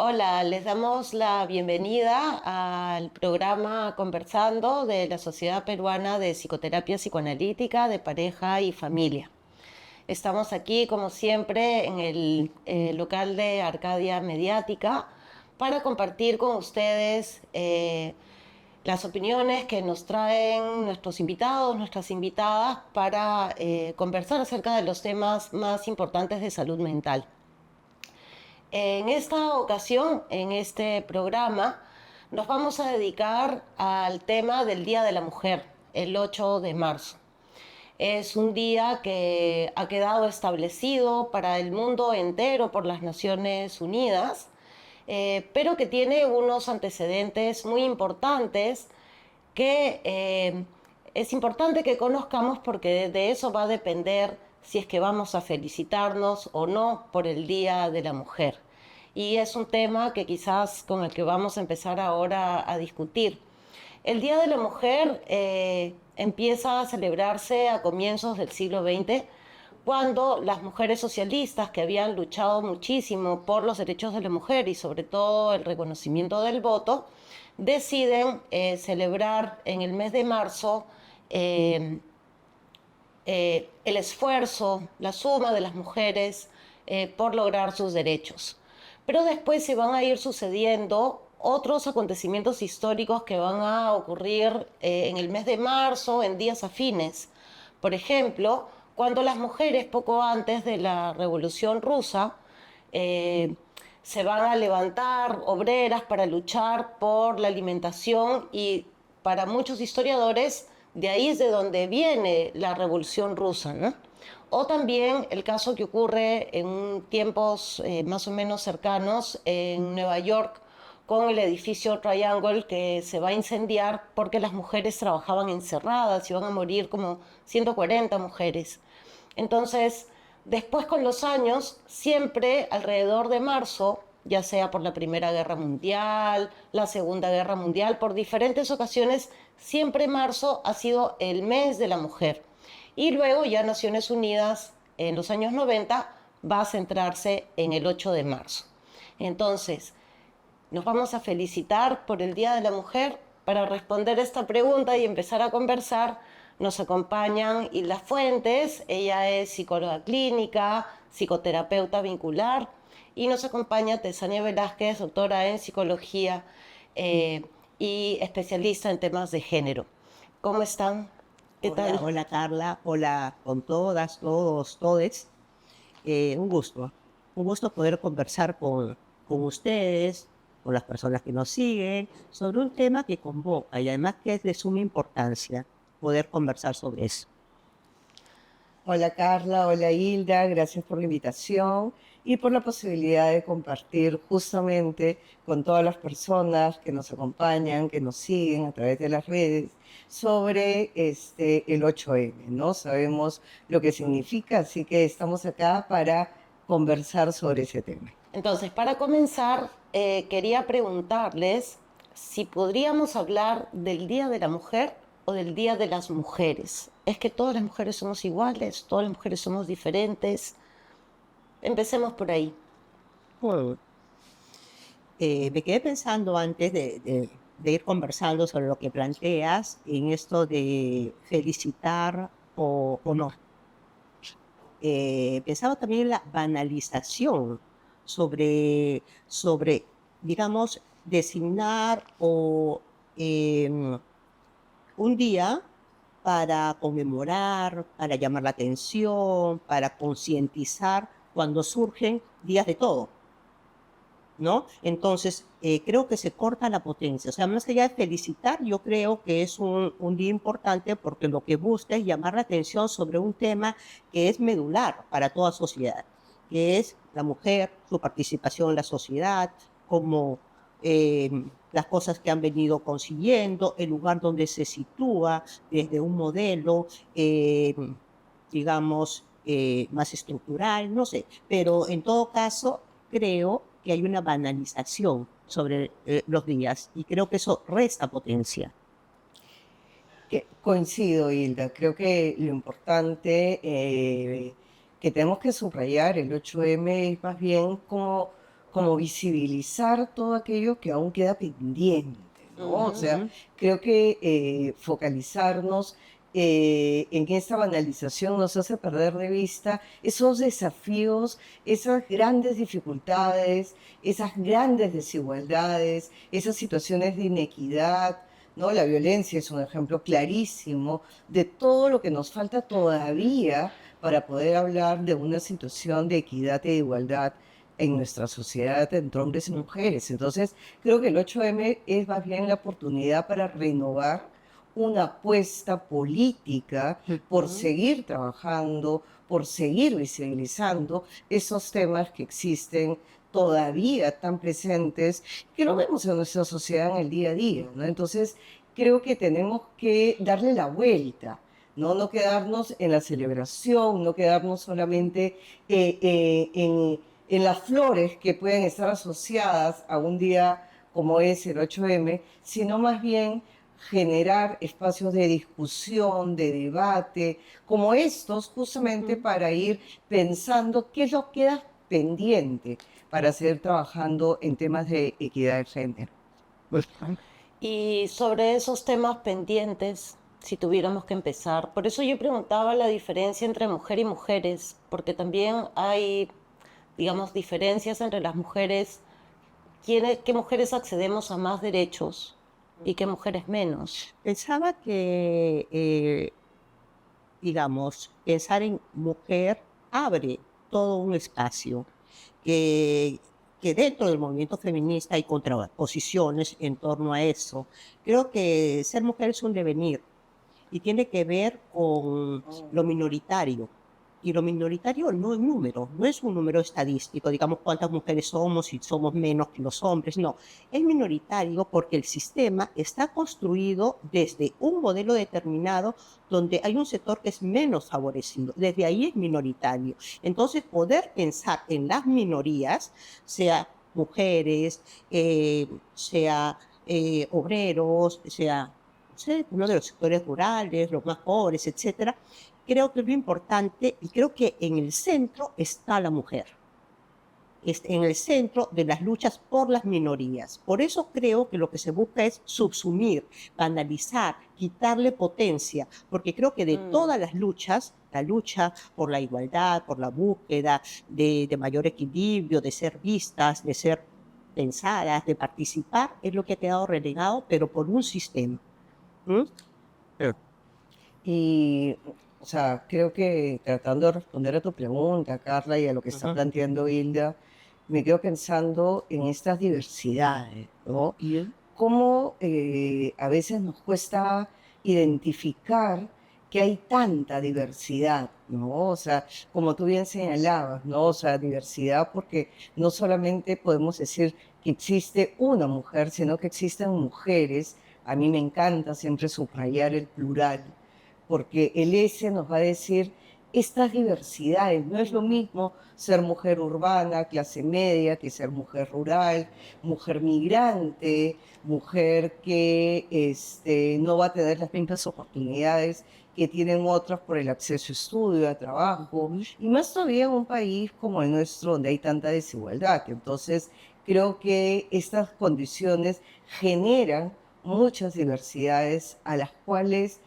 Hola, les damos la bienvenida al programa Conversando de la Sociedad Peruana de Psicoterapia Psicoanalítica de Pareja y Familia. Estamos aquí, como siempre, en el local de Arcadia Mediática para compartir con ustedes las opiniones que nos traen nuestros invitados, nuestras invitadas, para conversar acerca de los temas más importantes de salud mental. En esta ocasión, en este programa, nos vamos a dedicar al tema del Día de la Mujer, el 8 de marzo. Es un día que ha quedado establecido para el mundo entero por las Naciones Unidas, pero que tiene unos antecedentes muy importantes que es importante que conozcamos porque de eso va a depender si es que vamos a felicitarnos o no por el Día de la Mujer. Y es un tema que quizás con el que vamos a empezar ahora a discutir. El Día de la Mujer empieza a celebrarse a comienzos del siglo XX, cuando las mujeres socialistas que habían luchado muchísimo por los derechos de la mujer y sobre todo el reconocimiento del voto, deciden celebrar en el mes de marzo eh, el esfuerzo, la suma de las mujeres por lograr sus derechos. Pero después se van a ir sucediendo otros acontecimientos históricos que van a ocurrir en el mes de marzo, en días afines. Por ejemplo, cuando las mujeres, poco antes de la Revolución Rusa, eh, se van a levantar obreras para luchar por la alimentación y para muchos historiadores de ahí es de donde viene la Revolución Rusa, ¿no? O también el caso que ocurre en tiempos más o menos cercanos en Nueva York con el edificio Triangle que se va a incendiar porque las mujeres trabajaban encerradas y van a morir como 140 mujeres. Entonces, después con los años, siempre alrededor de marzo, ya sea por la Primera Guerra Mundial, la Segunda Guerra Mundial, por diferentes ocasiones, siempre marzo ha sido el mes de la mujer. Y luego ya Naciones Unidas en los años 90 va a centrarse en el 8 de marzo. Entonces, nos vamos a felicitar por el Día de la Mujer. Para responder esta pregunta y empezar a conversar, nos acompañan Hilda Fuentes, ella es psicóloga clínica, psicoterapeuta vincular, y nos acompaña Tesania Velázquez, doctora en psicología y especialista en temas de género. ¿Cómo están? ¿Qué Hola, tal? hola Carla, hola con todas, todos, todes. Un gusto poder conversar con ustedes, con las personas que nos siguen, sobre un tema que convoca y además que es de suma importancia poder conversar sobre eso. Hola Carla, hola Hilda, gracias por la invitación y por la posibilidad de compartir justamente con todas las personas que nos acompañan, que nos siguen a través de las redes sobre el 8M, ¿no? Sabemos lo que significa, así que estamos acá para conversar sobre ese tema. Entonces, para comenzar, quería preguntarles si podríamos hablar del Día de la Mujer o del Día de las Mujeres. ¿Es que todas las mujeres somos iguales? ¿Todas las mujeres somos diferentes? Empecemos por ahí. Bueno, me quedé pensando antes de ir conversando sobre lo que planteas en esto de felicitar o no. Pensaba también en la banalización sobre, digamos, designar un día para conmemorar, para llamar la atención, para concientizar cuando surgen días de todo, ¿no? Entonces, creo que se corta la potencia. O sea, más allá de felicitar, yo creo que es un día importante porque lo que busca es llamar la atención sobre un tema que es medular para toda sociedad, que es la mujer, su participación en la sociedad, como eh, las cosas que han venido consiguiendo, el lugar donde se sitúa desde un modelo, digamos, más estructural, no sé, pero en todo caso creo que hay una banalización sobre los días y creo que eso resta potencia. Coincido, Hilda. Creo que lo importante que tenemos que subrayar el 8M es más bien como visibilizar todo aquello que aún queda pendiente, ¿no? O sea, Ujú. creo que focalizarnos en esta banalización nos hace perder de vista esos desafíos, esas grandes dificultades, esas grandes desigualdades, esas situaciones de inequidad, ¿no? La violencia es un ejemplo clarísimo de todo lo que nos falta todavía para poder hablar de una situación de equidad e igualdad en nuestra sociedad entre hombres y mujeres. Entonces, creo que el 8M es más bien la oportunidad para renovar una apuesta política por Ujú. seguir trabajando, por seguir visibilizando esos temas que existen todavía tan presentes, que lo vemos en nuestra sociedad en el día a día, ¿no? Entonces, creo que tenemos que darle la vuelta, ¿no? No quedarnos en la celebración, no quedarnos solamente en las flores que pueden estar asociadas a un día como es el 8M, sino más bien generar espacios de discusión, de debate, como estos, justamente Ujú. para ir pensando qué es lo que queda pendiente para seguir trabajando en temas de equidad de género. Pues, Y sobre esos temas pendientes, si tuviéramos que empezar, por eso yo preguntaba la diferencia entre mujer y mujeres, porque también hay, digamos, diferencias entre las mujeres, qué mujeres accedemos a más derechos y qué mujeres menos. pensaba que digamos, pensar en mujer abre todo un espacio que, que dentro del movimiento feminista hay contraposiciones en torno a eso. Creo que ser mujer es un devenir y tiene que ver con lo minoritario. Y lo minoritario no es número, no es un número estadístico, digamos cuántas mujeres somos y somos menos que los hombres, no. Es minoritario porque el sistema está construido desde un modelo determinado donde hay un sector que es menos favorecido. Desde ahí es minoritario. Entonces, poder pensar en las minorías, sea mujeres, sea obreros, sea no sé, uno de los sectores rurales, los más pobres, etcétera, creo que es lo importante y creo que en el centro está la mujer, en el centro de las luchas por las minorías. Por eso creo que lo que se busca es subsumir, banalizar, quitarle potencia, porque creo que de Mm. todas las luchas, la lucha por la igualdad, por la búsqueda de mayor equilibrio, de ser vistas, de ser pensadas, de participar, es lo que ha quedado relegado, pero por un sistema. ¿Mm? Y, o sea, creo que tratando de responder a tu pregunta, Carla, y a lo que está Ujú. planteando Hilda, me quedo pensando en estas diversidades, ¿no? Y Cómo a veces nos cuesta identificar que hay tanta diversidad, ¿no? O sea, como tú bien señalabas, ¿no? O sea, diversidad porque no solamente podemos decir que existe una mujer, sino que existen mujeres. A mí me encanta siempre subrayar el plural, porque el S nos va a decir estas diversidades. No es lo mismo ser mujer urbana, clase media, que ser mujer rural, mujer migrante, mujer que no va a tener las mismas oportunidades que tienen otras por el acceso a estudio, a trabajo, ujú. y más todavía en un país como el nuestro, donde hay tanta desigualdad. Entonces, creo que estas condiciones generan muchas diversidades a las cuales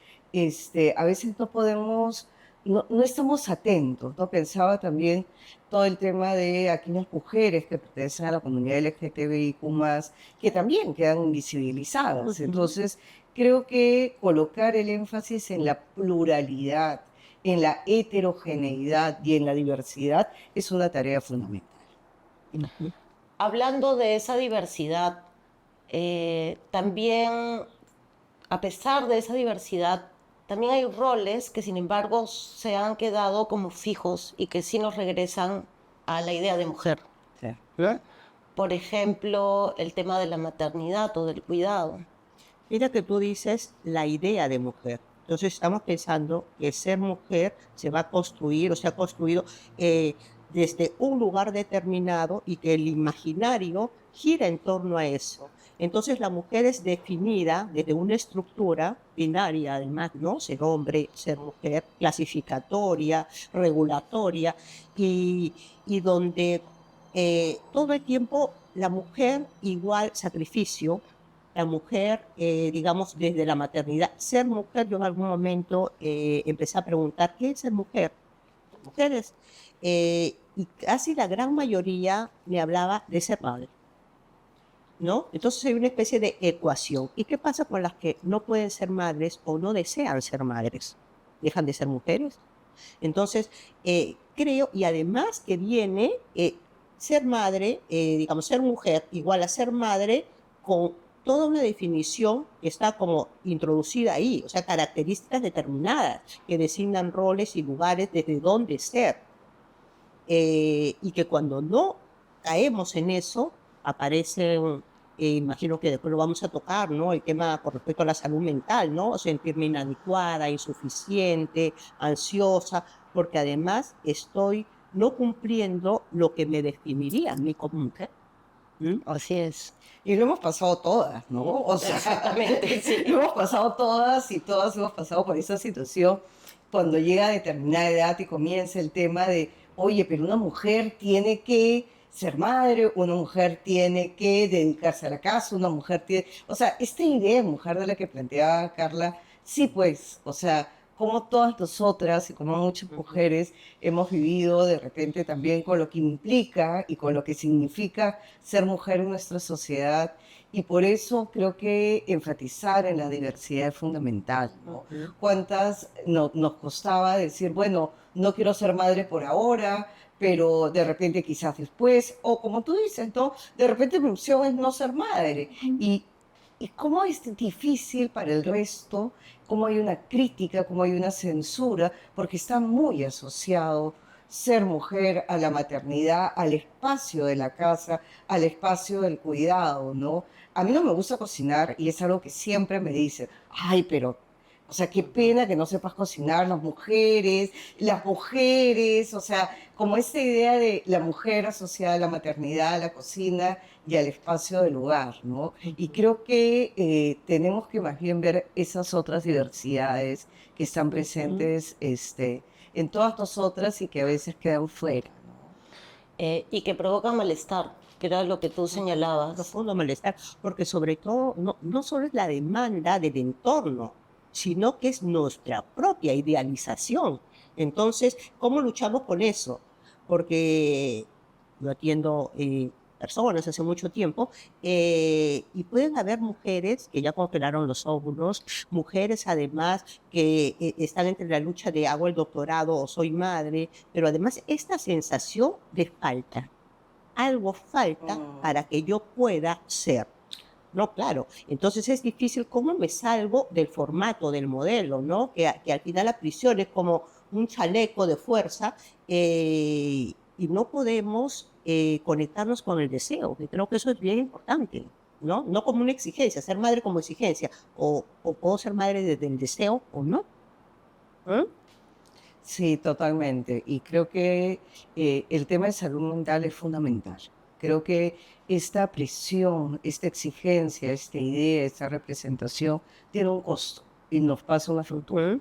a veces no podemos, no estamos atentos, ¿no? Pensaba también todo el tema de aquellas mujeres que pertenecen a la comunidad LGTBIQ+, que también quedan invisibilizadas. Ujú. Entonces, creo que colocar el énfasis en la pluralidad, en la heterogeneidad y en la diversidad es una tarea fundamental. Ujú. Hablando de esa diversidad, también, a pesar de esa diversidad, también hay roles que sin embargo se han quedado como fijos y que sí nos regresan a la idea de mujer. Sí. Por ejemplo, el tema de la maternidad o del cuidado. Mira que tú dices la idea de mujer. Entonces estamos pensando que ser mujer se va a construir o se ha construido desde un lugar determinado y que el imaginario gira en torno a eso. Entonces la mujer es definida desde una estructura binaria, además, ¿no? Ser hombre, ser mujer, clasificatoria, regulatoria, y donde todo el tiempo la mujer igual sacrificio, la mujer, digamos, desde la maternidad, ser mujer, yo en algún momento empecé a preguntar, ¿qué es ser mujer? Mujeres, y casi la gran mayoría me hablaba de ser madre, ¿no? Entonces hay una especie de ecuación. ¿Y qué pasa con las que no pueden ser madres o no desean ser madres? ¿Dejan de ser mujeres? Entonces, creo, y además que viene ser madre, digamos, ser mujer igual a ser madre con toda una definición que está como introducida ahí, o sea, características determinadas que designan roles y lugares desde dónde ser. Y que cuando no caemos en eso, aparecen, imagino que después lo vamos a tocar, ¿no? El tema con respecto a la salud mental, ¿no? Sentirme inadecuada, insuficiente, ansiosa, porque además estoy no cumpliendo lo que me definiría a mí como mujer. ¿Mm? Así es. Y lo hemos pasado todas, ¿no? O sea, Exactamente, sí. lo hemos pasado todas y todas hemos pasado por esa situación cuando llega a determinada edad y comienza el tema de, oye, pero una mujer tiene que ser madre, una mujer tiene que dedicarse a la casa, una mujer tiene... O sea, esta idea de mujer de la que planteaba Carla, sí, pues, o sea, como todas nosotras y como muchas mujeres hemos vivido de repente también con lo que implica y con lo que significa ser mujer en nuestra sociedad. Y por eso creo que enfatizar en la diversidad es fundamental, ¿no? ¿Cuántas nos costaba decir, bueno, no quiero ser madre por ahora, pero de repente quizás después, o como tú dices, ¿no? De repente mi opción es no ser madre. Y cómo es difícil para el resto, cómo hay una crítica, cómo hay una censura, porque está muy asociado ser mujer a la maternidad, al espacio de la casa, al espacio del cuidado, ¿no? A mí no me gusta cocinar y es algo que siempre me dicen, ay, pero, o sea, qué pena que no sepas cocinar las mujeres, o sea, como esta idea de la mujer asociada a la maternidad, a la cocina y al espacio del hogar, ¿no? Y creo que tenemos que más bien ver esas otras diversidades que están presentes en todas nosotras y que a veces quedan fuera, ¿no? Y que provoca malestar, que era lo que tú señalabas. Profundo malestar, porque sobre todo no solo es la demanda del entorno, sino que es nuestra propia idealización. Entonces, ¿cómo luchamos con eso? Porque yo atiendo personas hace mucho tiempo y pueden haber mujeres que ya congelaron los óvulos, mujeres además que están entre la lucha de hago el doctorado o soy madre, pero además esta sensación de falta, algo falta para que yo pueda ser. No, claro. Entonces es difícil cómo me salgo del formato, del modelo, ¿no? Que al final la prisión es como un chaleco de fuerza y no podemos conectarnos con el deseo. Y creo que eso es bien importante, ¿no? No como una exigencia, ser madre como exigencia. O puedo ser madre desde el deseo o no. ¿Eh? Sí, totalmente. Y creo que el tema de salud mental es fundamental. Creo que esta presión, esta exigencia, esta idea, esta representación tiene un costo y nos pasa una factura,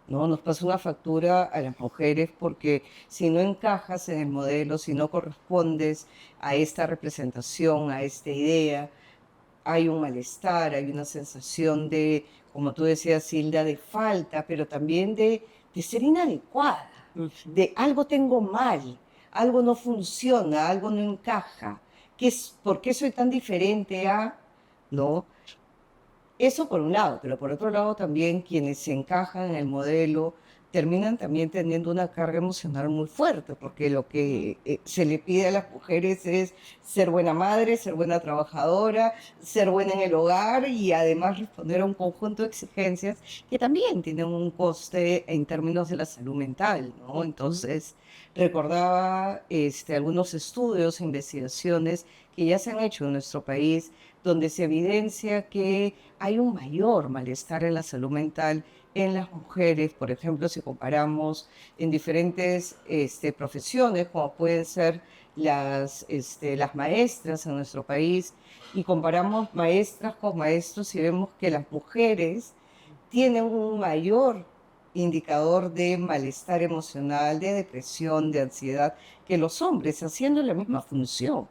¿no? Nos pasa una factura a las mujeres porque si no encajas en el modelo, si no correspondes a esta representación, a esta idea, hay un malestar, hay una sensación de, como tú decías, Hilda, de falta, pero también de ser inadecuada, de algo tengo mal, algo no funciona, algo no encaja. ¿Por qué soy tan diferente a, no? Eso por un lado, pero por otro lado también quienes se encajan en el modelo terminan también teniendo una carga emocional muy fuerte, porque lo que se le pide a las mujeres es ser buena madre, ser buena trabajadora, ser buena en el hogar y además responder a un conjunto de exigencias que también tienen un coste en términos de la salud mental, ¿no? Entonces, recordaba algunos estudios, investigaciones que ya se han hecho en nuestro país, donde se evidencia que hay un mayor malestar en la salud mental en las mujeres, por ejemplo, si comparamos en diferentes profesiones, como pueden ser las maestras en nuestro país, y comparamos maestras con maestros y vemos que las mujeres tienen un mayor indicador de malestar emocional, de depresión, de ansiedad, que los hombres haciendo la misma función.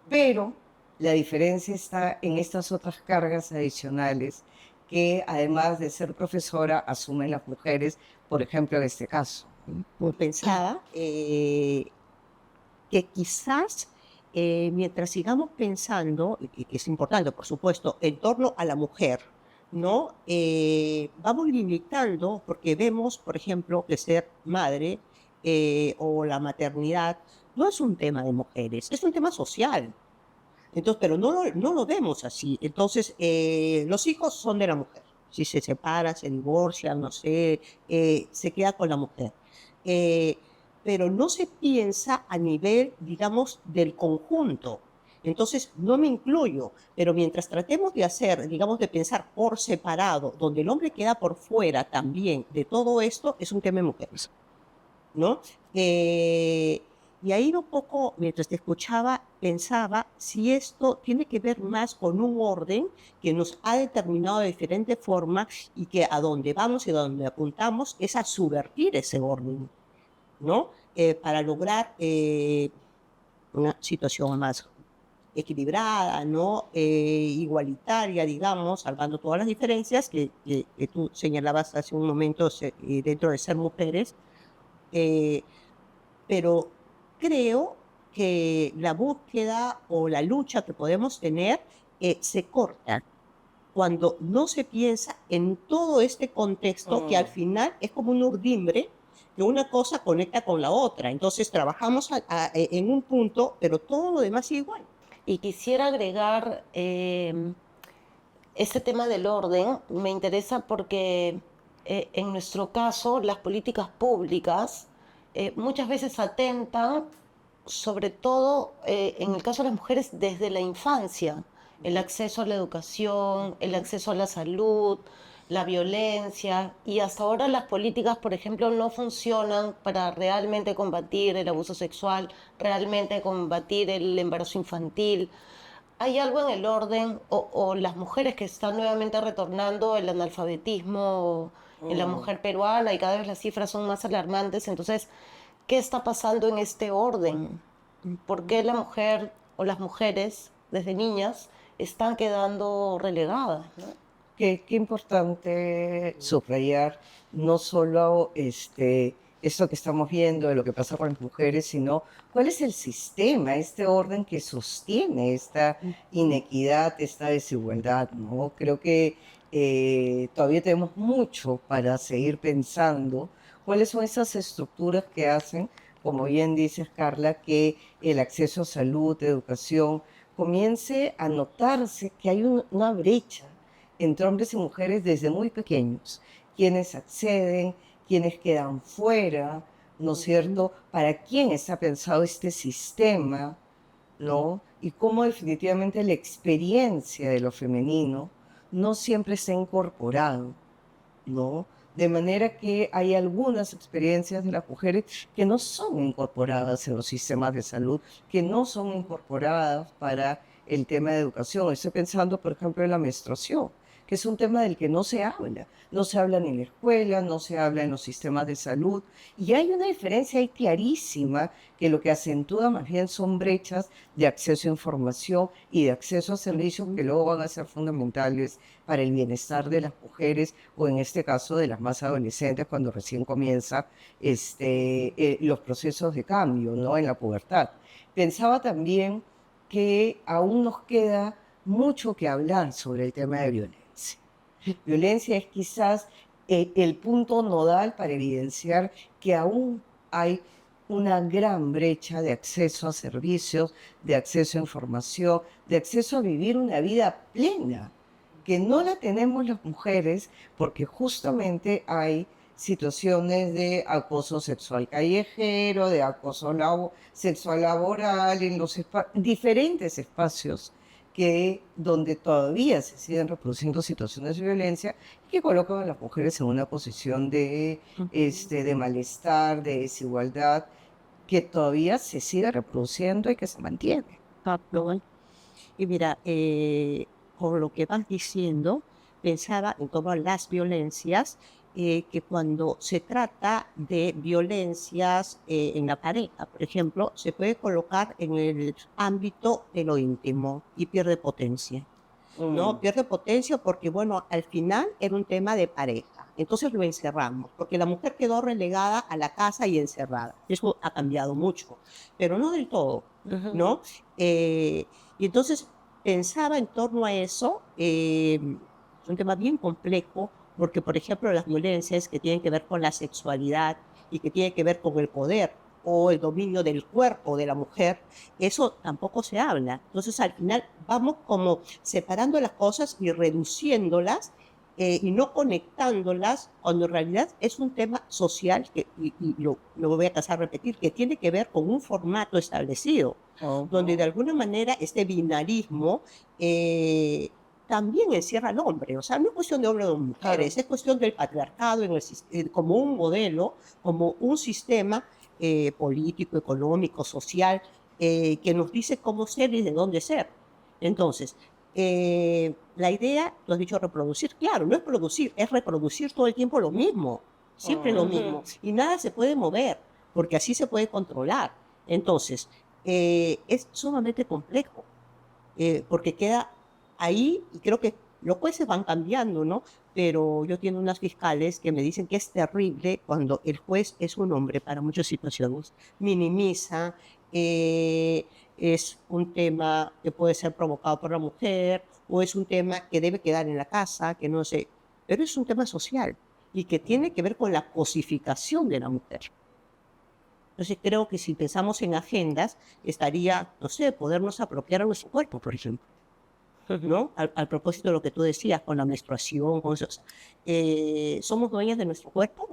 Pero la diferencia está en estas otras cargas adicionales que además de ser profesora asumen las mujeres, por ejemplo, en este caso. Pues pensaba que quizás mientras sigamos pensando, y que es importante, por supuesto, en torno a la mujer, ¿no? Vamos limitando, porque vemos, por ejemplo, que ser madre o la maternidad no es un tema de mujeres, es un tema social. Entonces, pero no lo vemos así. Entonces, los hijos son de la mujer. Si se separa, se divorcia, no sé, se queda con la mujer. Eh, pero no se piensa a nivel, digamos, del conjunto. Entonces, no me incluyo, pero mientras tratemos de hacer, digamos, de pensar por separado, donde el hombre queda por fuera también de todo esto, es un tema de mujeres, ¿no? Y ahí un poco, mientras te escuchaba, pensaba si esto tiene que ver más con un orden que nos ha determinado de diferente forma y que a donde vamos y a donde apuntamos es a subvertir ese orden, ¿no? Para lograr una situación más equilibrada, ¿no? Igualitaria, digamos, salvando todas las diferencias que tú señalabas hace un momento dentro de ser mujeres. Eh, pero creo que la búsqueda o la lucha que podemos tener se corta cuando no se piensa en todo este contexto que al final es como un urdimbre que una cosa conecta con la otra. Entonces trabajamos en un punto, pero todo lo demás es igual. Y quisiera agregar ese tema del orden, me interesa porque en nuestro caso las políticas públicas muchas veces atentan, sobre todo en el caso de las mujeres, desde la infancia, el acceso a la educación, el acceso a la salud, la violencia, y hasta ahora las políticas, por ejemplo, no funcionan para realmente combatir el abuso sexual, realmente combatir el embarazo infantil. ¿Hay algo en el orden o las mujeres que están nuevamente retornando el analfabetismo en la mujer peruana y cada vez las cifras son más alarmantes? Entonces, ¿qué está pasando en este orden? ¿Por qué la mujer o las mujeres desde niñas están quedando relegadas, ¿no? Qué importante subrayar no solo esto que estamos viendo de lo que pasa con las mujeres, sino cuál es el sistema, este orden que sostiene esta inequidad, esta desigualdad, ¿no? Creo que todavía tenemos mucho para seguir pensando cuáles son esas estructuras que hacen, como bien dices, Carla, que el acceso a salud, educación, comience a notarse que hay una brecha entre hombres y mujeres desde muy pequeños, quienes acceden, quienes quedan fuera, ¿no es cierto? ¿Para quién está pensado este sistema, ¿no? Y cómo definitivamente la experiencia de lo femenino no siempre está incorporado, ¿no? De manera que hay algunas experiencias de las mujeres que no son incorporadas en los sistemas de salud, que no son incorporadas para el tema de educación. Estoy pensando, por ejemplo, en la menstruación, que es un tema del que no se habla. No se habla ni en la escuela, no se habla en los sistemas de salud. Y hay una diferencia ahí clarísima que lo que acentúa más bien son brechas de acceso a información y de acceso a servicios que luego van a ser fundamentales para el bienestar de las mujeres o en este caso de las más adolescentes cuando recién comienzan los procesos de cambio, ¿no? En la pubertad. Pensaba también que aún nos queda mucho que hablar sobre el tema de violencia. Violencia es quizás el punto nodal para evidenciar que aún hay una gran brecha de acceso a servicios, de acceso a información, de acceso a vivir una vida plena, que no la tenemos las mujeres porque justamente hay situaciones de acoso sexual callejero, de acoso sexual laboral, en los diferentes espacios donde todavía se siguen reproduciendo situaciones de violencia que colocan a las mujeres en una posición de malestar, de desigualdad, que todavía se sigue reproduciendo y que se mantiene. Y mira, por lo que vas diciendo, pensaba en todas las violencias que cuando se trata de violencias en la pareja, por ejemplo, se puede colocar en el ámbito de lo íntimo y pierde potencia. ¿No? Pierde potencia porque, bueno, al final era un tema de pareja. Entonces lo encerramos, porque la mujer quedó relegada a la casa y encerrada. Eso ha cambiado mucho, pero no del todo, ¿no? Y entonces pensaba en torno a eso, es un tema bien complejo, porque, por ejemplo, las violencias que tienen que ver con la sexualidad y que tienen que ver con el poder o el dominio del cuerpo de la mujer, eso tampoco se habla. Entonces, al final, vamos como separando las cosas y reduciéndolas y no conectándolas, cuando en realidad es un tema social, y lo voy a casar a repetir, que tiene que ver con un formato establecido, donde de alguna manera este binarismo también encierra al hombre. O sea, no es cuestión de hombres o mujeres, es cuestión del patriarcado como un modelo, como un sistema político, económico, social, que nos dice cómo ser y de dónde ser. Entonces, la idea, tú has dicho reproducir, claro, no es producir, es reproducir todo el tiempo lo mismo, siempre lo mismo, y nada se puede mover, porque así se puede controlar. Entonces, es sumamente complejo, porque queda ahí, y creo que los jueces van cambiando, ¿no? Pero yo tengo unas fiscales que me dicen que es terrible cuando el juez es un hombre para muchas situaciones, minimiza, es un tema que puede ser provocado por la mujer, o es un tema que debe quedar en la casa, que no sé, pero es un tema social y que tiene que ver con la cosificación de la mujer. Entonces creo que si pensamos en agendas, estaría, no sé, podernos apropiar a nuestro cuerpo, por ejemplo. ¿No? Al propósito de lo que tú decías, con la menstruación, con eso. ¿Somos dueñas de nuestro cuerpo?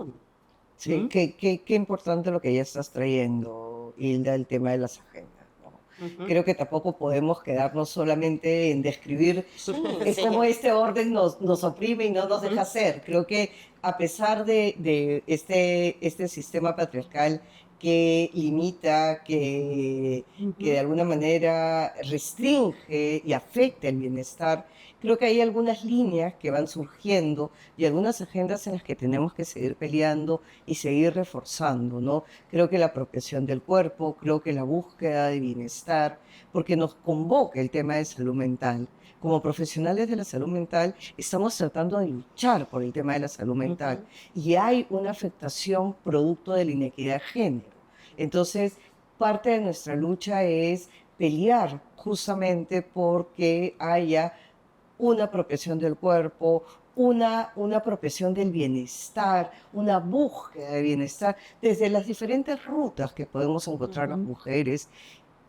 Sí, ¿Mm? qué importante lo que ya estás trayendo, Hilda, el tema de las agendas, ¿no? Ujú. Creo que tampoco podemos quedarnos solamente en describir Sí, cómo este orden nos oprime y no nos deja ujú, ser. Creo que a pesar de este sistema patriarcal que limita, que de ujú. alguna manera restringe y afecta el bienestar, creo que hay algunas líneas que van surgiendo y algunas agendas en las que tenemos que seguir peleando y seguir reforzando, ¿no? Creo que la apropiación del cuerpo, creo que la búsqueda de bienestar, porque nos convoca el tema de salud mental. Como profesionales de la salud mental, estamos tratando de luchar por el tema de la salud mental y hay una afectación producto de la inequidad de género. Entonces, parte de nuestra lucha es pelear justamente porque haya una apropiación del cuerpo, una apropiación del bienestar, una búsqueda de bienestar desde las diferentes rutas que podemos encontrar las mujeres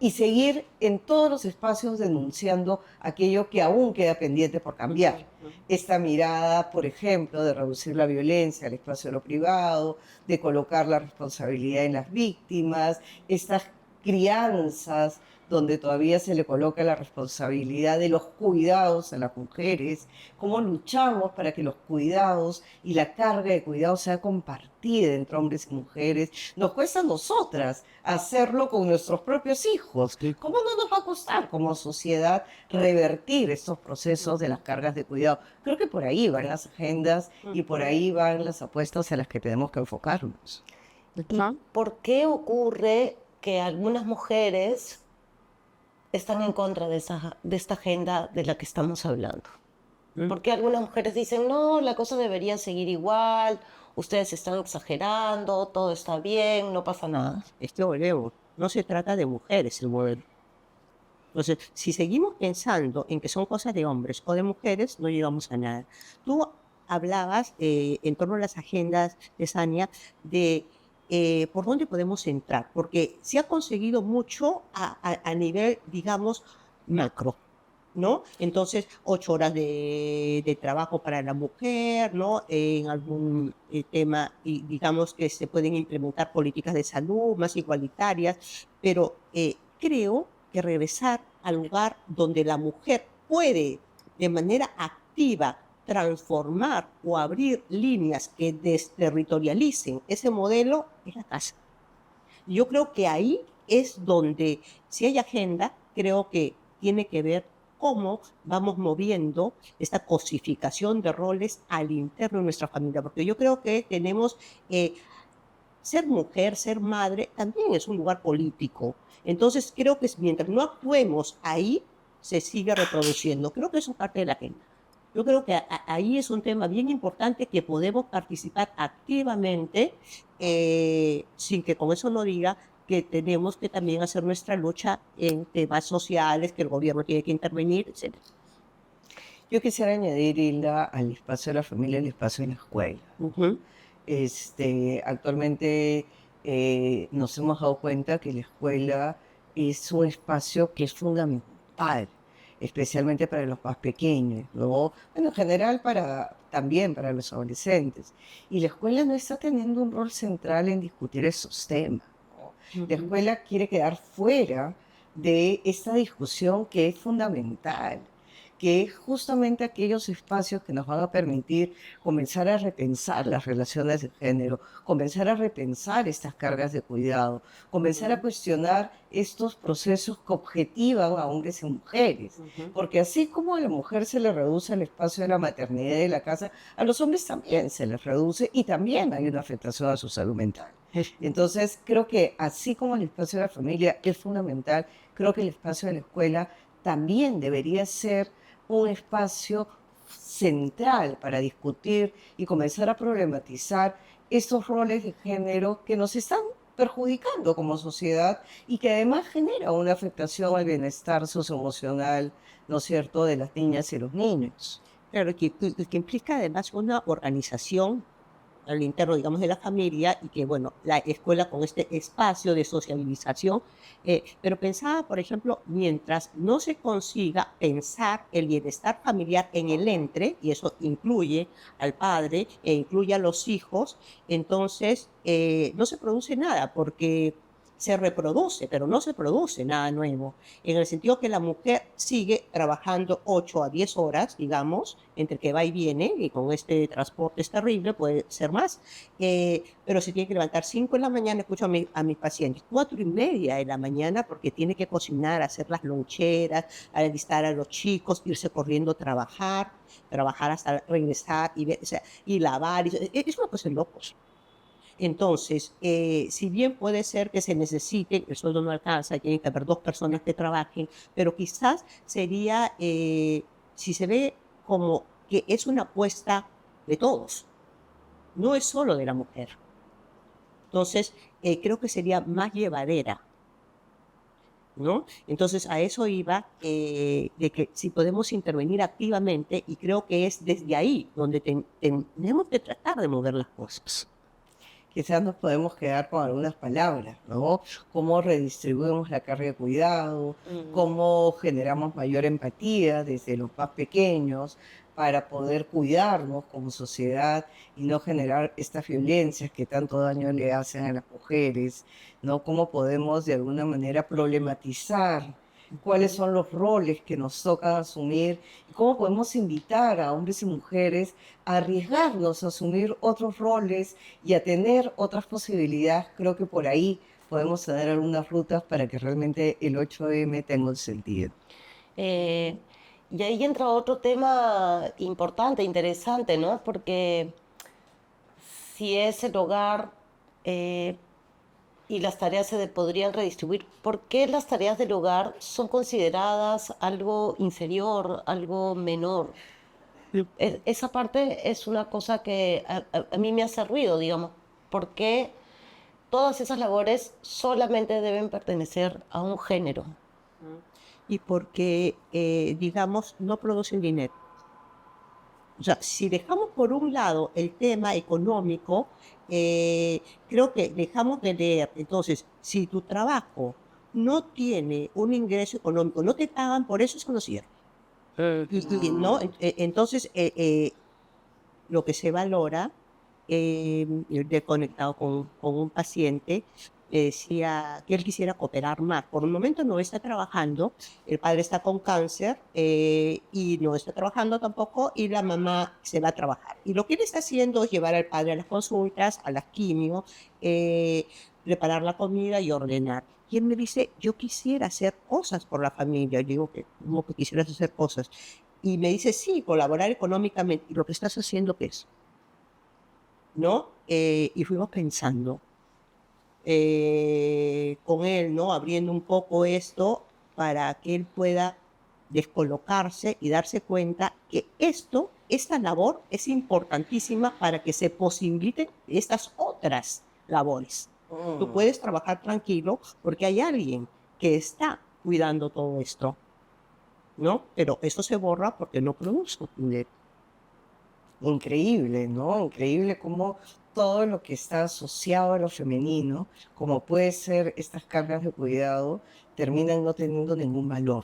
y seguir en todos los espacios denunciando aquello que aún queda pendiente por cambiar. Esta mirada, por ejemplo, de reducir la violencia al espacio de lo privado, de colocar la responsabilidad en las víctimas, estas crianzas donde todavía se le coloca la responsabilidad de los cuidados a las mujeres, cómo luchamos para que los cuidados y la carga de cuidados sea compartida entre hombres y mujeres. Nos cuesta a nosotras hacerlo con nuestros propios hijos. ¿Cómo no nos va a costar como sociedad revertir estos procesos de las cargas de cuidado? Creo que por ahí van las agendas y por ahí van las apuestas a las que tenemos que enfocarnos. ¿Y por qué ocurre que algunas mujeres están en contra de esta agenda de la que estamos hablando? ¿Por qué algunas mujeres dicen, no, la cosa debería seguir igual, ustedes están exagerando, todo está bien, no pasa nada? Volvemos. No se trata de mujeres el modelo. Entonces, si seguimos pensando en que son cosas de hombres o de mujeres, no llegamos a nada. Tú hablabas en torno a las agendas de Sania de por dónde podemos entrar, porque se ha conseguido mucho a nivel, digamos, macro, ¿no? Entonces, 8 horas de trabajo para la mujer, ¿no? En algún tema, y digamos que se pueden implementar políticas de salud más igualitarias, pero creo que regresar al lugar donde la mujer puede de manera activa transformar o abrir líneas que desterritorialicen ese modelo es la casa. Yo creo que ahí es donde, si hay agenda, creo que tiene que ver cómo vamos moviendo esta cosificación de roles al interno de nuestra familia, porque yo creo que tenemos, ser mujer, ser madre, también es un lugar político. Entonces creo que mientras no actuemos ahí, se sigue reproduciendo. Creo que eso es parte de la agenda. Yo creo que ahí es un tema bien importante que podemos participar activamente, sin que con eso no diga que tenemos que también hacer nuestra lucha en temas sociales, que el gobierno tiene que intervenir, etc. Yo quisiera añadir, Hilda, al espacio de la familia, el espacio de la escuela. Actualmente nos hemos dado cuenta que la escuela es un espacio que es fundamental, especialmente para los más pequeños, ¿no? Bueno, en general también para los adolescentes. Y la escuela no está teniendo un rol central en discutir esos temas, ¿no? La escuela quiere quedar fuera de esta discusión que es fundamental, que es justamente aquellos espacios que nos van a permitir comenzar a repensar las relaciones de género, comenzar a repensar estas cargas de cuidado, comenzar a cuestionar estos procesos que objetivan a hombres y mujeres. Porque así como a la mujer se le reduce el espacio de la maternidad y de la casa, a los hombres también se les reduce y también hay una afectación a su salud mental. Entonces, creo que así como el espacio de la familia es fundamental, creo que el espacio de la escuela también debería ser un espacio central para discutir y comenzar a problematizar estos roles de género que nos están perjudicando como sociedad y que además genera una afectación al bienestar socioemocional, ¿no es cierto?, de las niñas y los niños. Claro, que implica además una organización al interno, digamos, de la familia y que, bueno, la escuela con este espacio de sociabilización, pero pensaba, por ejemplo, mientras no se consiga pensar el bienestar familiar en el y eso incluye al padre e incluye a los hijos, entonces no se produce nada porque se reproduce, pero no se produce nada nuevo, en el sentido que la mujer sigue trabajando 8 a 10 horas, digamos, entre que va y viene, y con este transporte es terrible, puede ser más, pero se tiene que levantar 5 de la mañana, escucho a mis pacientes, 4:30 de la mañana, porque tiene que cocinar, hacer las loncheras, alistar a los chicos, irse corriendo a trabajar hasta regresar y, o sea, y lavar, es una cosa de locos. Entonces, si bien puede ser que se necesite, el sueldo no alcanza, tienen que haber 2 personas que trabajen, pero quizás sería, si se ve como que es una apuesta de todos, no es solo de la mujer. Entonces, creo que sería más llevadera, ¿no? Entonces, a eso iba, de que si podemos intervenir activamente, y creo que es desde ahí donde tenemos que tratar de mover las cosas. Quizás nos podemos quedar con algunas palabras, ¿no? Cómo redistribuimos la carga de cuidado, cómo generamos mayor empatía desde los más pequeños para poder cuidarnos como sociedad y no generar estas violencias que tanto daño le hacen a las mujeres, ¿no? Cómo podemos de alguna manera problematizar cuáles son los roles que nos tocan asumir y cómo podemos invitar a hombres y mujeres a arriesgarnos a asumir otros roles y a tener otras posibilidades. Creo que por ahí podemos tener algunas rutas para que realmente el 8M tenga un sentido. Y ahí entra otro tema importante, interesante, ¿no? Porque si es el hogar y las tareas se podrían redistribuir, ¿por qué las tareas del hogar son consideradas algo inferior, algo menor? Esa parte es una cosa que a mí me hace ruido, digamos. ¿Por qué todas esas labores solamente deben pertenecer a un género? Y porque, digamos, no producen dinero. O sea, si dejamos por un lado el tema económico, creo que dejamos de leer. Entonces, si tu trabajo no tiene un ingreso económico, no te pagan por eso, eso no sirve. ¿No? Entonces, lo que se valora, yo he conectado con un paciente, decía que él quisiera cooperar más. Por un momento no está trabajando, el padre está con cáncer y no está trabajando tampoco, y la mamá se va a trabajar. Y lo que él está haciendo es llevar al padre a las consultas, a las quimio, preparar la comida y ordenar. Y él me dice, yo quisiera hacer cosas por la familia. Yo digo, ¿cómo que quisieras hacer cosas? Y me dice, sí, colaborar económicamente. ¿Y lo que estás haciendo qué es? ¿No? Y fuimos pensando con él, ¿no? Abriendo un poco esto para que él pueda descolocarse y darse cuenta que esta labor es importantísima para que se posibiliten estas otras labores. Tú puedes trabajar tranquilo porque hay alguien que está cuidando todo esto, ¿no? Pero eso se borra porque no produzco dinero. Increíble, ¿no? Increíble cómo todo lo que está asociado a lo femenino, como puede ser estas cargas de cuidado, terminan no teniendo ningún valor,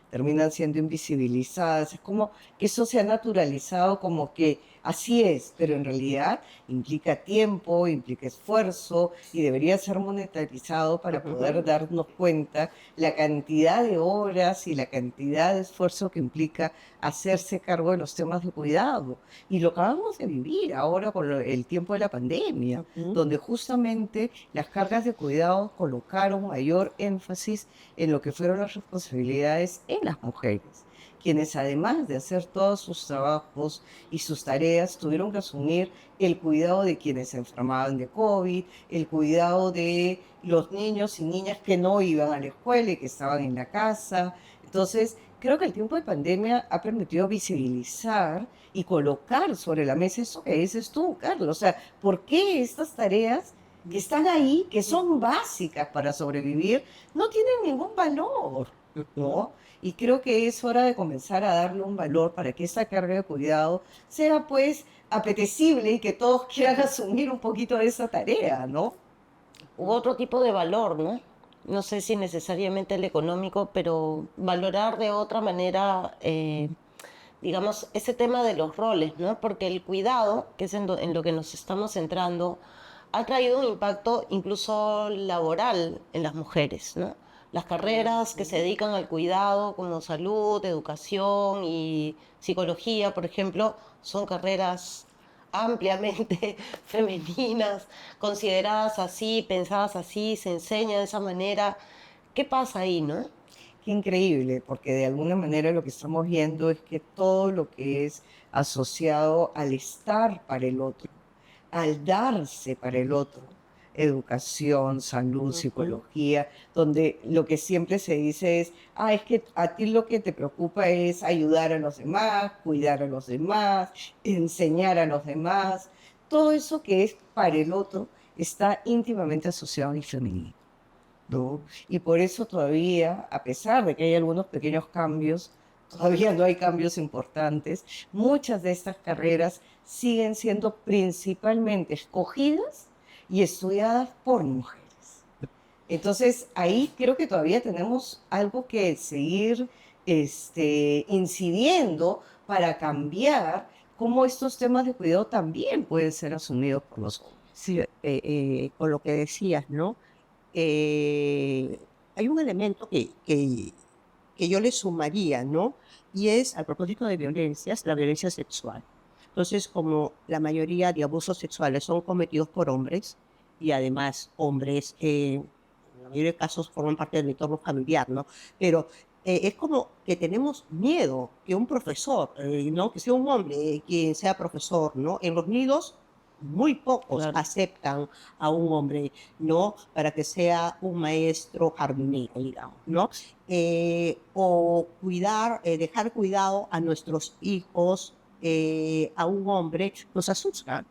terminan siendo invisibilizadas. Es como que eso se ha naturalizado como que así es, pero en realidad implica tiempo, implica esfuerzo y debería ser monetarizado para poder darnos cuenta la cantidad de horas y la cantidad de esfuerzo que implica hacerse cargo de los temas de cuidado. Y lo acabamos de vivir ahora con el tiempo de la pandemia, donde justamente las cargas de cuidado colocaron mayor énfasis en lo que fueron las responsabilidades en las mujeres, quienes además de hacer todos sus trabajos y sus tareas, tuvieron que asumir el cuidado de quienes se enfermaban de COVID, el cuidado de los niños y niñas que no iban a la escuela y que estaban en la casa. Entonces, creo que el tiempo de pandemia ha permitido visibilizar y colocar sobre la mesa eso que dices tú, Carlos. O sea, ¿por qué estas tareas que están ahí, que son básicas para sobrevivir, no tienen ningún valor? ¿No? Y creo que es hora de comenzar a darle un valor para que esa carga de cuidado sea pues apetecible y que todos quieran asumir un poquito de esa tarea, ¿no? U otro tipo de valor, ¿no? No sé si necesariamente el económico, pero valorar de otra manera, digamos, ese tema de los roles, ¿no? Porque el cuidado, que es en lo que nos estamos centrando, ha traído un impacto incluso laboral en las mujeres, ¿no? Las carreras que se dedican al cuidado, como salud, educación y psicología, por ejemplo, son carreras ampliamente femeninas, consideradas así, pensadas así, se enseña de esa manera. ¿Qué pasa ahí, no? Qué increíble, porque de alguna manera lo que estamos viendo es que todo lo que es asociado al estar para el otro, al darse para el otro, educación, salud, psicología, donde lo que siempre se dice es, es que a ti lo que te preocupa es ayudar a los demás, cuidar a los demás, enseñar a los demás. Todo eso que es para el otro está íntimamente asociado al femenino, ¿no? Y por eso todavía, a pesar de que hay algunos pequeños cambios, todavía no hay cambios importantes. Muchas de estas carreras siguen siendo principalmente escogidas y estudiadas por mujeres. Entonces, ahí creo que todavía tenemos algo que seguir incidiendo para cambiar cómo estos temas de cuidado también pueden ser asumidos por los hombres. Sí, con lo que decías, ¿no? Hay un elemento que yo le sumaría, ¿no? Y es, al propósito de violencias, la violencia sexual. Entonces, como la mayoría de abusos sexuales son cometidos por hombres, y además hombres, en la mayoría de casos, forman parte del entorno familiar, ¿no? Pero es como que tenemos miedo que un profesor, ¿no? Que sea un hombre quien sea profesor, ¿no? En los nidos, muy pocos Claro. aceptan a un hombre, ¿no? Para que sea un maestro jardinero, digamos, ¿no? O cuidar, dejar cuidado a nuestros hijos, a un hombre, nos asusta.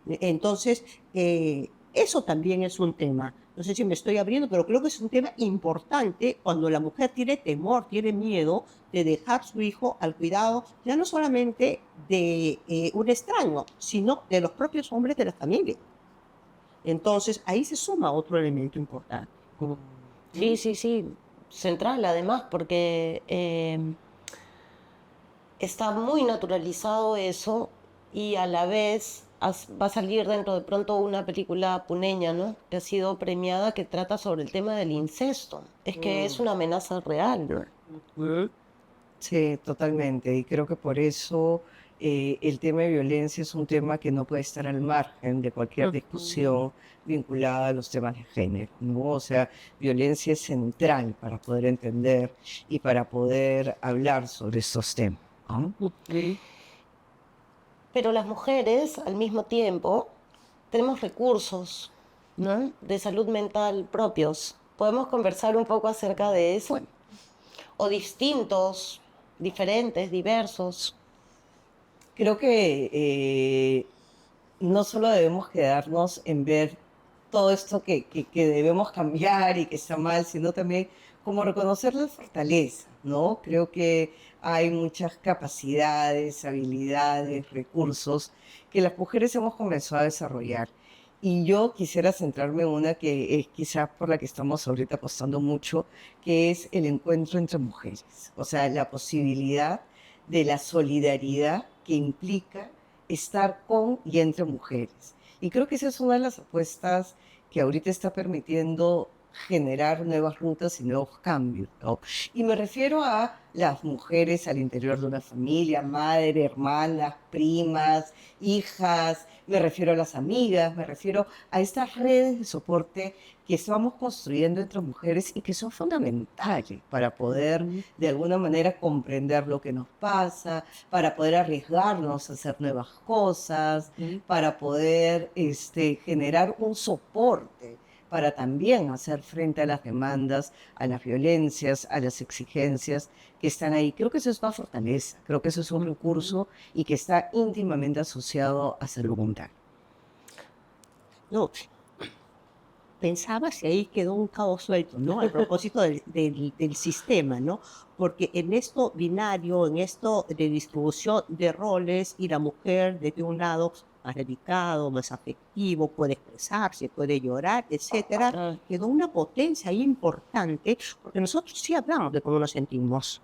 Entonces, eso también es un tema. No sé si me estoy abriendo, pero creo que es un tema importante cuando la mujer tiene temor, tiene miedo de dejar su hijo al cuidado, ya no solamente de un extraño, sino de los propios hombres de la familia. Entonces, ahí se suma otro elemento importante. Sí, sí, sí, central además, porque está muy naturalizado eso y a la vez va a salir dentro de pronto una película puneña, ¿no? Que ha sido premiada que trata sobre el tema del incesto. Es que es una amenaza real, ¿no? Ujú. Sí, totalmente. Y creo que por eso el tema de violencia es un tema que no puede estar al margen de cualquier Ujú. discusión vinculada a los temas de género, ¿no? O sea, violencia es central para poder entender y para poder hablar sobre estos temas, ¿no? Ujú. Pero las mujeres, al mismo tiempo, tenemos recursos, ¿no? De salud mental propios. ¿Podemos conversar un poco acerca de eso? O distintos, diferentes, diversos. Creo que no solo debemos quedarnos en ver todo esto que debemos cambiar y que está mal, sino también como reconocer la fortaleza, ¿no? Creo que hay muchas capacidades, habilidades, recursos que las mujeres hemos comenzado a desarrollar. Y yo quisiera centrarme en una que es quizás por la que estamos ahorita apostando mucho, que es el encuentro entre mujeres. O sea, la posibilidad de la solidaridad que implica estar con y entre mujeres. Y creo que esa es una de las apuestas que ahorita está permitiendo generar nuevas rutas y nuevos cambios, ¿no? Y me refiero a las mujeres al interior de una familia, madre, hermanas, primas, hijas, me refiero a las amigas, me refiero a estas redes de soporte que estamos construyendo entre mujeres y que son fundamentales para poder Ujú. de alguna manera comprender lo que nos pasa, para poder arriesgarnos a hacer nuevas cosas, para poder generar un soporte para también hacer frente a las demandas, a las violencias, a las exigencias que están ahí. Creo que eso es una fortaleza, creo que eso es un recurso y que está íntimamente asociado a salud mental. No, pensaba si ahí quedó un cabo suelto, ¿no? A propósito del sistema, ¿no? Porque en esto binario, en esto de distribución de roles, y la mujer desde un lado más delicado, más afectivo, puede expresarse, puede llorar, etcétera, Ah, quedó una potencia ahí importante, porque nosotros sí hablamos de cómo nos sentimos,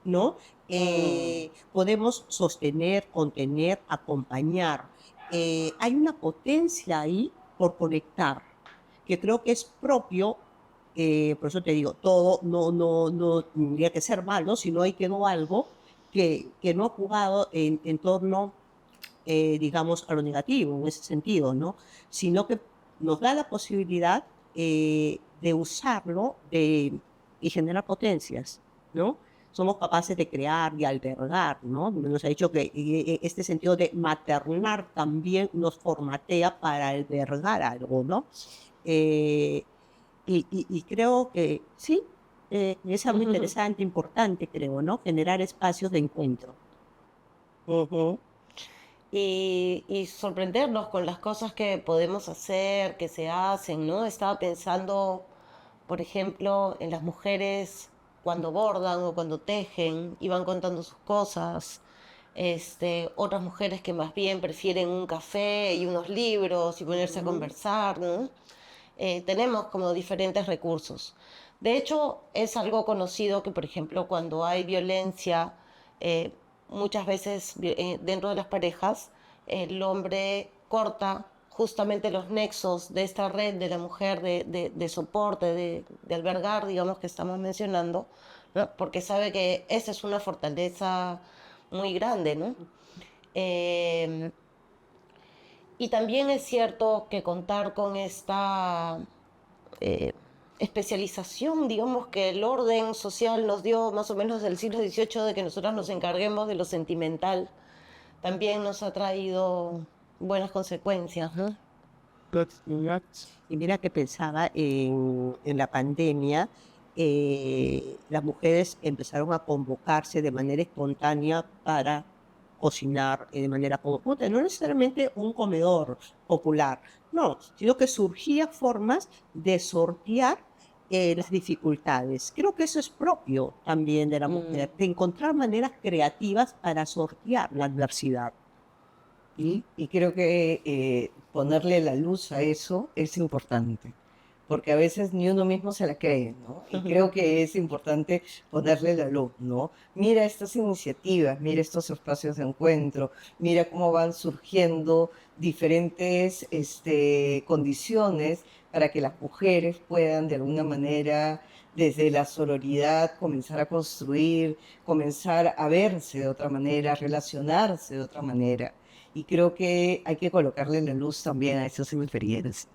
¿no? mm, Podemos sostener, contener, acompañar. Hay una potencia ahí por conectar, que creo que es propio, por eso te digo, todo no tendría que ser malo, sino ahí quedó algo que no ha jugado en torno, digamos, a lo negativo, en ese sentido, ¿no? Sino que nos da la posibilidad de usarlo y generar potencias, ¿no? Somos capaces de crear y albergar, ¿no? Nos ha dicho que este sentido de maternar también nos formatea para albergar algo, ¿no? Eh, y creo que sí, es algo ujú. interesante, importante, creo, ¿no? Generar espacios de encuentro. Ujú. Y sorprendernos con las cosas que podemos hacer, que se hacen, ¿no? Estaba pensando, por ejemplo, en las mujeres cuando bordan o cuando tejen y van contando sus cosas. Otras mujeres que más bien prefieren un café y unos libros y ponerse a Ujú. conversar, ¿no? Tenemos como diferentes recursos. De hecho, es algo conocido que, por ejemplo, cuando hay violencia, eh, muchas veces dentro de las parejas, el hombre corta justamente los nexos de esta red de la mujer de soporte, de albergar, digamos, que estamos mencionando, ¿no? Porque sabe que esa es una fortaleza muy grande, ¿no? Eh, y también es cierto que contar con esta eh, especialización, digamos que el orden social nos dio más o menos del siglo XVIII de que nosotras nos encarguemos de lo sentimental, también nos ha traído buenas consecuencias, ¿no? Y mira que pensaba en la pandemia, las mujeres empezaron a convocarse de manera espontánea para cocinar de manera conjunta, no necesariamente un comedor popular, no, sino que surgían formas de sortear las dificultades. Creo que eso es propio también de la Mm, mujer, de encontrar maneras creativas para sortear la adversidad. Y creo que ponerle la luz a eso es importante, porque a veces ni uno mismo se la cree, ¿no? Y creo que es importante ponerle la luz, ¿no? Mira estas iniciativas, mira estos espacios de encuentro, mira cómo van surgiendo diferentes condiciones para que las mujeres puedan de alguna manera desde la sororidad comenzar a construir, comenzar a verse de otra manera, a relacionarse de otra manera. Y creo que hay que colocarle la luz también a esas experiencias.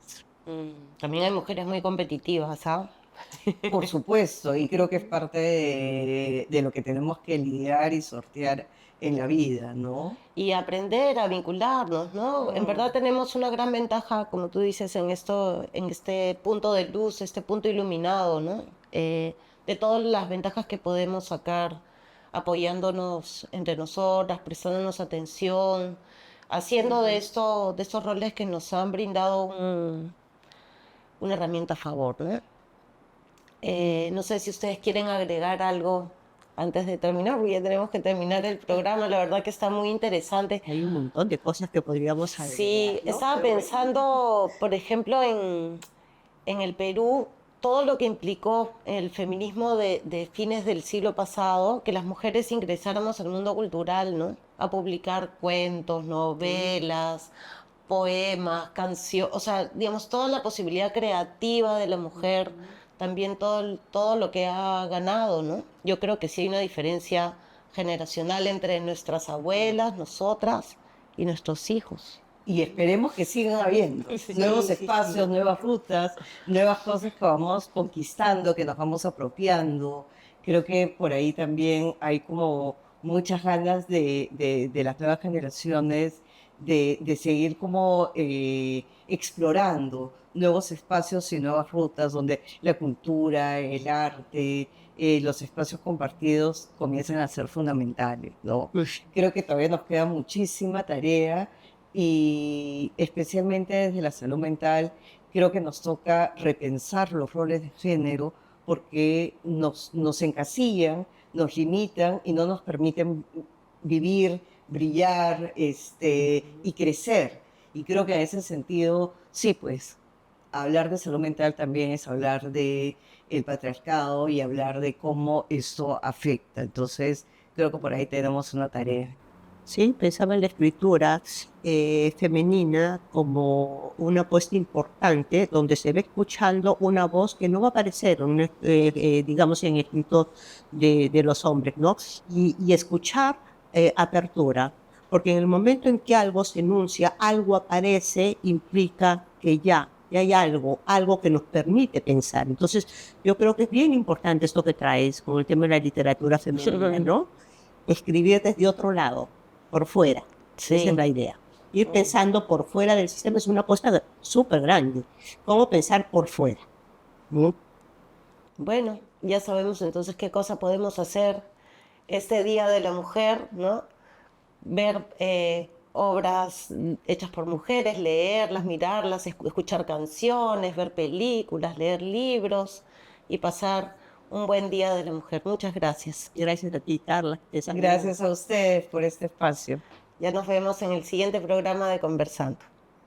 También hay mujeres muy competitivas, ¿ah? Por supuesto, y creo que es parte de lo que tenemos que lidiar y sortear en la vida, ¿no? Y aprender a vincularnos, ¿no? En verdad tenemos una gran ventaja, como tú dices, en esto, en este punto de luz, este punto iluminado, ¿no? De todas las ventajas que podemos sacar apoyándonos entre nosotras, prestándonos atención, haciendo de esto, de estos roles que nos han brindado una herramienta a favor, ¿no? No sé si ustedes quieren agregar algo antes de terminar, porque ya tenemos que terminar el programa. La verdad que está muy interesante. Hay un montón de cosas que podríamos agregar, Sí, ¿no? estaba Pero bueno, pensando, por ejemplo, en el Perú, todo lo que implicó el feminismo de fines del siglo pasado, que las mujeres ingresáramos al mundo cultural, ¿no? A publicar cuentos, novelas, poemas, canciones, o sea, digamos, toda la posibilidad creativa de la mujer, también todo lo que ha ganado, ¿no? Yo creo que sí hay una diferencia generacional entre nuestras abuelas, nosotras y nuestros hijos. Y esperemos que sigan habiendo nuevos sí, espacios, sí. nuevas rutas, nuevas cosas que vamos conquistando, que nos vamos apropiando. Creo que por ahí también hay como muchas ganas de las nuevas generaciones de seguir como explorando nuevos espacios y nuevas rutas donde la cultura, el arte, los espacios compartidos comienzan a ser fundamentales, ¿no? Creo que todavía nos queda muchísima tarea y especialmente desde la salud mental, creo que nos toca repensar los roles de género porque nos encasillan, nos limitan y no nos permiten vivir, brillar y crecer. Y creo que en ese sentido, sí, pues, hablar de salud mental también es hablar de el patriarcado y hablar de cómo esto afecta. Entonces, creo que por ahí tenemos una tarea. Sí, pensaba en la escritura femenina como una apuesta importante donde se va escuchando una voz que no va a aparecer, digamos, en escritos de los hombres, ¿no? Y escuchar apertura, porque en el momento en que algo se enuncia, algo aparece, implica que ya hay algo que nos permite pensar. Entonces, yo creo que es bien importante esto que traes con el tema de la literatura femenina, ¿no? Escribir desde otro lado, por fuera. Esa es Sí. la idea. Ir pensando por fuera del sistema es una apuesta súper grande. ¿Cómo pensar por fuera? ¿No? Bueno, ya sabemos entonces qué cosa podemos hacer este Día de la Mujer, ¿no? Ver obras hechas por mujeres, leerlas, mirarlas, escuchar canciones, ver películas, leer libros y pasar un buen Día de la Mujer. Muchas gracias. Gracias a ti, Carla. Gracias a ustedes por este espacio. Ya nos vemos en el siguiente programa de Conversando.